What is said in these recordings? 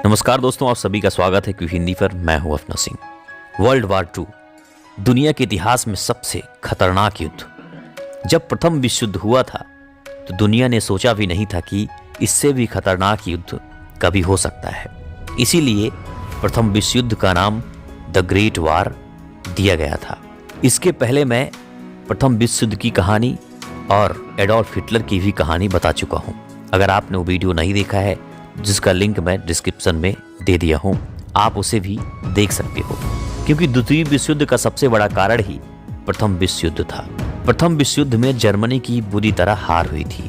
नमस्कार दोस्तों, आप सभी का स्वागत है क्यों हिंदी पर। मैं हूं अफना सिंह। वर्ल्ड वार II दुनिया के इतिहास में सबसे खतरनाक युद्ध। जब प्रथम विश्व युद्ध हुआ था तो दुनिया ने सोचा भी नहीं था कि इससे भी खतरनाक युद्ध कभी हो सकता है। इसीलिए प्रथम विश्व युद्ध का नाम द ग्रेट वार दिया गया था। इसके पहले मैं प्रथम विश्व युद्ध की कहानी और एडोल्फ हिटलर की भी कहानी बता चुका हूं। अगर आपने वो वीडियो नहीं देखा है, जिसका लिंक मैं डिस्क्रिप्शन में दे दिया हूं, आप उसे भी देख सकते हो, क्योंकि द्वितीय विश्व युद्ध का सबसे बड़ा कारण ही प्रथम विश्व युद्ध था। प्रथम विश्व युद्ध में जर्मनी की बुरी तरह हार हुई थी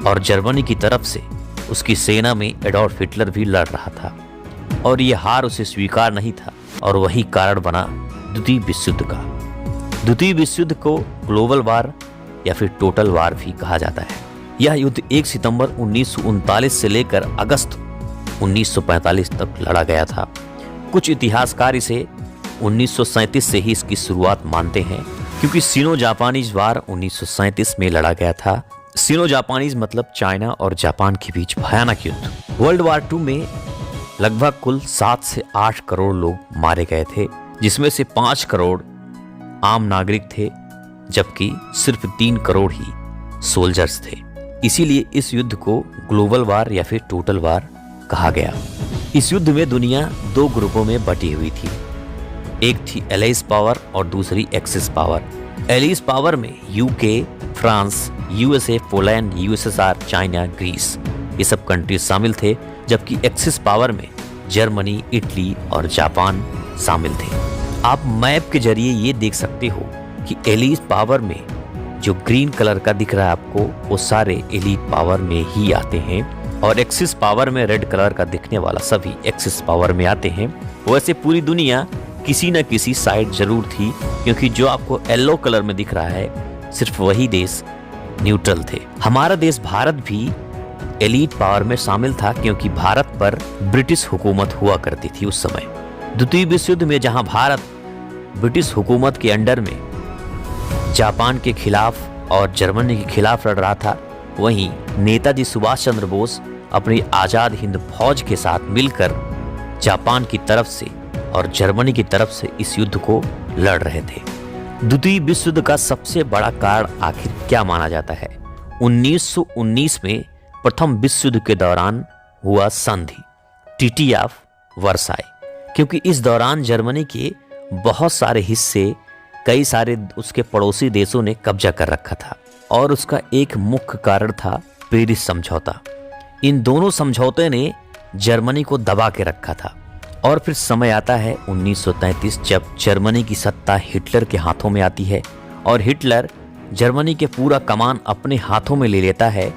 और जर्मनी की तरफ से उसकी सेना में एडोल्फ हिटलर भी लड़ रहा था और यह हार उसे स्वीकार नहीं था और वही कारण बना द्वितीय विश्व युद्ध का। द्वितीय विश्व युद्ध को ग्लोबल वार या फिर टोटल वार भी कहा जाता है। यह युद्ध 1 सितंबर 1939 से लेकर अगस्त 1945 तक लड़ा गया था। कुछ इतिहासकार इसे 1937 से ही इसकी शुरुआत मानते हैं, क्योंकि सिनो जापानीज वार 1937 में लड़ा गया था। सिनो जापानीज मतलब चाइना और जापान के बीच भयानक युद्ध। वर्ल्ड वार II में लगभग कुल 7 से 8 करोड़ लोग मारे गए थे, जिसमें से 5 करोड़ आम नागरिक थे, जबकि सिर्फ 3 करोड़ ही सोल्जर्स थे। इसीलिए इस युद्ध को ग्लोबल वार या फिर टोटल वार कहा गया। इस युद्ध में दुनिया 2 ग्रुपों में बटी हुई थी। एक थी एलाइज पावर और दूसरी एक्सिस पावर। एलाइज पावर में UK, France, USA, Poland, USSR, China, Greece ये सब कंट्रीज शामिल थे, जबकि एक्सिस पावर में जर्मनी, इटली और जापान शामिल थे। आप मैप के जरिए ये देख सकते हो कि एलाइज पावर में जो ग्रीन कलर का दिख रहा है आपको, वो सारे एलीट पावर में ही आते हैं, और एक्सिस पावर में रेड कलर का दिखने वाला सभी एक्सिस पावर में आते हैं। वैसे पूरी दुनिया किसी न किसी साइड जरूर थी, क्योंकि जो आपको येलो कलर में दिख रहा है सिर्फ वही देश न्यूट्रल थे। हमारा देश भारत भी एलीट पावर में शामिल था, क्योंकि भारत पर ब्रिटिश हुकूमत हुआ करती थी उस समय। द्वितीय विश्व युद्ध में जहां भारत ब्रिटिश हुकूमत के अंडर में जापान के खिलाफ और जर्मनी के खिलाफ लड़ रहा था, वहीं नेताजी सुभाष चंद्र बोस अपनी आजाद हिंद फौज के साथ मिलकर जापान की तरफ से और जर्मनी की तरफ से इस युद्ध को लड़ रहे थे। द्वितीय विश्व युद्ध का सबसे बड़ा कारण आखिर क्या माना जाता है? 1919 में प्रथम विश्व युद्ध के दौरान हुआ संधि ट्रीटी ऑफ वर्साई, क्योंकि इस दौरान जर्मनी के बहुत सारे हिस्से कई सारे उसके पड़ोसी देशों ने कब्जा कर रखा था, और उसका एक मुख्य कारण था पेरिस समझौता। इन दोनों समझौते ने जर्मनी को दबा के रखा था। और फिर समय आता है 1933, जब जर्मनी की सत्ता हिटलर के हाथों में आती है और हिटलर जर्मनी के पूरा कमान अपने हाथों में ले लेता है।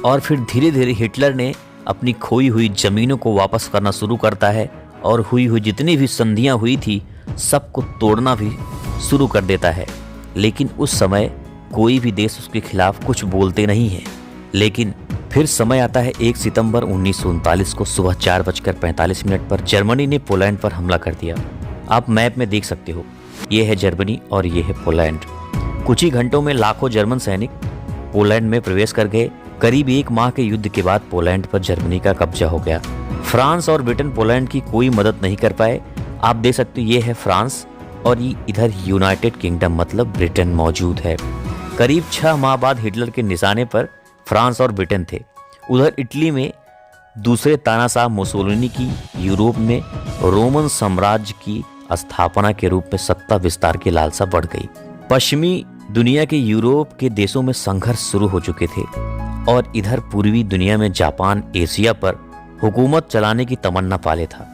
और फिर धीरे धीरे हिटलर ने अपनी खोई हुई जमीनों को वापस करना शुरू करता है और हुई हुई जितनी भी संधियां हुई थी सबको तोड़ना भी शुरू कर देता है। लेकिन उस समय कोई भी देश उसके खिलाफ कुछ बोलते नहीं है। लेकिन फिर समय आता है 1 सितंबर 1939 को सुबह 4:45 पर जर्मनी ने पोलैंड पर हमला कर दिया। आप मैप में देख सकते हो, ये है जर्मनी और ये है पोलैंड। कुछ ही घंटों में लाखों जर्मन सैनिक पोलैंड में प्रवेश कर गए। करीब 1 माह के युद्ध के बाद पोलैंड पर जर्मनी का कब्जा हो गया। फ्रांस और ब्रिटेन पोलैंड की कोई मदद नहीं कर पाए। आप देख सकते हो, ये है फ्रांस और ये इधर यूनाइटेड किंगडम मतलब ब्रिटेन मौजूद है। करीब 6 माह बाद हिटलर के निशाने पर फ्रांस और ब्रिटेन थे। उधर इटली में दूसरे तानाशाह मुसोलिनी की यूरोप में रोमन साम्राज्य की स्थापना के रूप में सत्ता विस्तार की लालसा बढ़ गई। पश्चिमी दुनिया के यूरोप के देशों में संघर्ष शुरू हो चुके थे और इधर पूर्वी दुनिया में जापान एशिया पर हुकूमत चलाने की तमन्ना पाले था।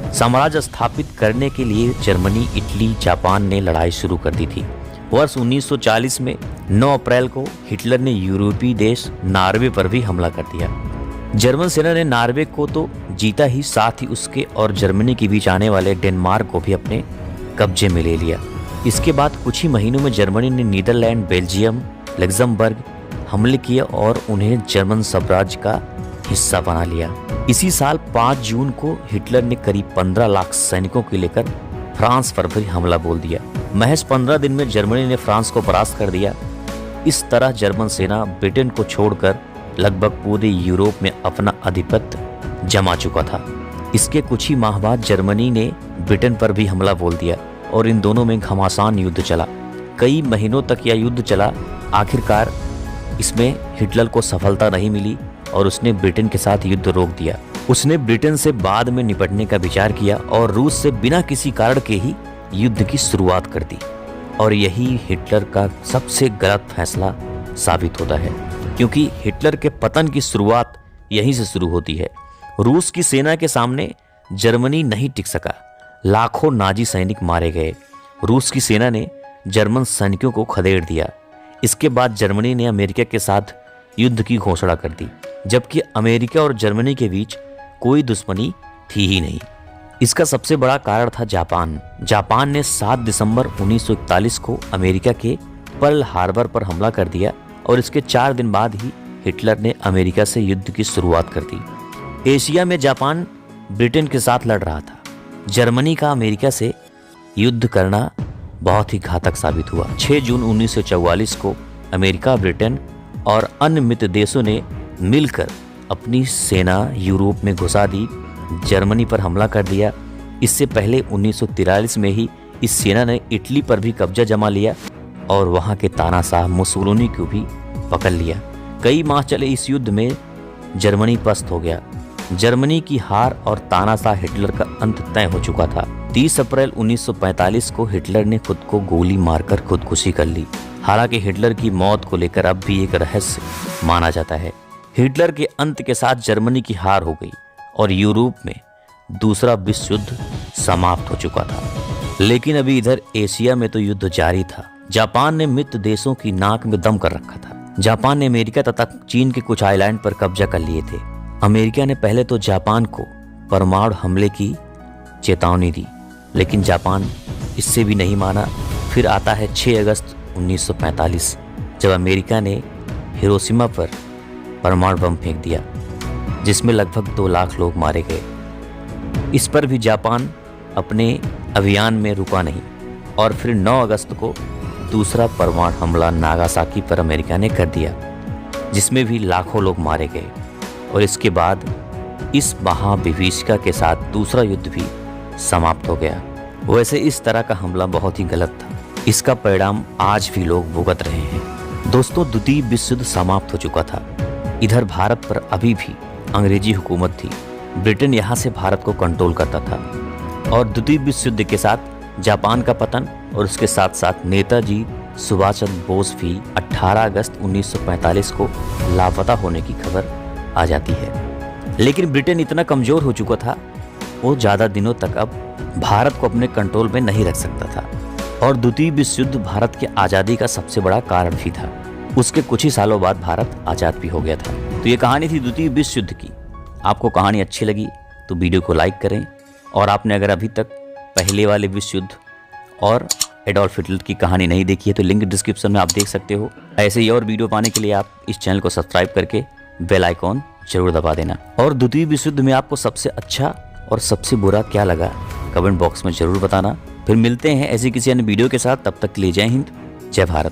साम्राज्य स्थापित करने के लिए जर्मनी, इटली, जापान ने लड़ाई शुरू कर दी थी। वर्ष 1940 में 9 अप्रैल को हिटलर ने यूरोपीय देश नॉर्वे पर भी हमला कर दिया। जर्मन सेना ने नॉर्वे को तो जीता ही, साथ ही उसके और जर्मनी के बीच आने वाले डेनमार्क को भी अपने कब्जे में ले लिया। इसके बाद कुछ ही महीनों में जर्मनी ने नीदरलैंड, बेल्जियम, लग्जमबर्ग हमले किए और उन्हें जर्मन साम्राज्य का हिस्सा बना लिया। इसी साल 5 जून को हिटलर ने करीब 15 लाख सैनिकों को लेकर फ्रांस पर भी हमला बोल दिया। महज 15 दिन में जर्मनी ने फ्रांस को परास्त कर दिया। इस तरह जर्मन सेना ब्रिटेन को छोड़कर लगभग पूरे यूरोप में अपना आधिपत्य जमा चुका था। इसके कुछ ही माह बाद जर्मनी ने ब्रिटेन पर भी हमला बोल दिया और इन दोनों में घमासान युद्ध चला। कई महीनों तक यह युद्ध चला। आखिरकार इसमें हिटलर को सफलता नहीं मिली और उसने ब्रिटेन के साथ युद्ध रोक दिया। उसने ब्रिटेन से बाद में निपटने का विचार किया और रूस से बिना किसी कारण के ही युद्ध की शुरुआत कर दी। और यही हिटलर का सबसे गलत फैसला साबित होता है, क्योंकि हिटलर के पतन की शुरुआत यहीं से शुरू होती है। रूस की सेना के सामने जर्मनी नहीं टिक सका। लाखों नाजी सैनिक मारे गए। रूस की सेना ने जर्मन सैनिकों को खदेड़ दिया। इसके बाद जर्मनी ने अमेरिका के साथ युद्ध की घोषणा कर दी, जबकि अमेरिका और जर्मनी के बीच कोई दुश्मनी थी ही नहीं। इसका सबसे बड़ा कारण था जापान। जापान ने 7 दिसंबर 1941 को अमेरिका के पर्ल हार्बर पर हमला कर दिया और इसके 4 दिन बाद ही हिटलर ने अमेरिका से युद्ध की शुरुआत कर दी। एशिया में जापान ब्रिटेन के साथ लड़ रहा था। जर्मनी का अमेरिका से युद्ध करना बहुत ही घातक साबित हुआ। 6 जून 1944 को अमेरिका, ब्रिटेन और अन्य मित्र देशों ने मिलकर अपनी सेना यूरोप में घुसा दी, जर्मनी पर हमला कर दिया। इससे पहले 1943 में ही इस सेना ने इटली पर भी कब्जा जमा लिया और वहां के तानाशाह मुसोलिनी को भी पकड़ लिया। कई माह चले इस युद्ध में जर्मनी पस्त हो गया। जर्मनी की हार और तानाशाह हिटलर का अंत तय हो चुका था। 30 अप्रैल 1945 को हिटलर ने खुद को गोली मारकर खुदकुशी कर ली। हालांकि हिटलर की मौत को लेकर अब भी एक रहस्य माना जाता है। हिटलर के अंत के साथ जर्मनी की हार हो गई और यूरोप में दूसरा विश्व युद्ध समाप्त हो चुका था। लेकिन अभी इधर एशिया में तो युद्ध जारी था। जापान ने मित्र देशों की नाक में दम कर रखा था। जापान ने अमेरिका तथा चीन के कुछ आइलैंड पर कब्जा कर लिए थे। अमेरिका ने पहले तो जापान को परमाणु हमले की चेतावनी दी, लेकिन जापान इससे भी नहीं माना। फिर आता है 6 अगस्त 1945, जब अमेरिका ने हिरोशिमा पर परमाणु बम फेंक दिया, जिसमें लगभग 2 लाख लोग मारे गए। इस पर भी जापान अपने अभियान में रुका नहीं और फिर 9 अगस्त को दूसरा परमाणु हमला नागासाकी पर अमेरिका ने कर दिया, जिसमें भी लाखों लोग मारे गए। और इसके बाद इस महाविभीषिका के साथ दूसरा युद्ध भी समाप्त हो गया। वैसे इस तरह का हमला बहुत ही गलत था। इसका परिणाम आज भी लोग भुगत रहे हैं। दोस्तों, द्वितीय विश्व युद्ध समाप्त हो चुका था। इधर भारत पर अभी भी अंग्रेजी हुकूमत थी। ब्रिटेन यहाँ से भारत को कंट्रोल करता था और द्वितीय विश्व युद्ध के साथ जापान का पतन और उसके साथ साथ नेताजी सुभाष चंद्र बोस भी 18 अगस्त 1945 को लापता होने की खबर आ जाती है। लेकिन ब्रिटेन इतना कमजोर हो चुका था, वो ज़्यादा दिनों तक अब भारत को अपने कंट्रोल में नहीं रख सकता था और द्वितीय विश्व युद्ध भारत की आज़ादी का सबसे बड़ा कारण भी था। उसके कुछ ही सालों बाद भारत आज़ाद भी हो गया था। तो ये कहानी थी द्वितीय विश्व युद्ध की। आपको कहानी अच्छी लगी तो वीडियो को लाइक करें, और आपने अगर अभी तक पहले वाले विश्व युद्ध और एडोल्फ हिटलर की कहानी नहीं देखी है तो लिंक डिस्क्रिप्शन में आप देख सकते हो। ऐसे ही और वीडियो पाने के लिए आप इस चैनल को सब्सक्राइब करके बेल आइकॉन जरूर दबा देना। और द्वितीय विश्व युद्ध में आपको सबसे अच्छा और सबसे बुरा क्या लगा कमेंट बॉक्स में जरूर बताना। फिर मिलते हैं ऐसी किसी अन्य वीडियो के साथ। तब तक के लिए जय हिंद, जय भारत।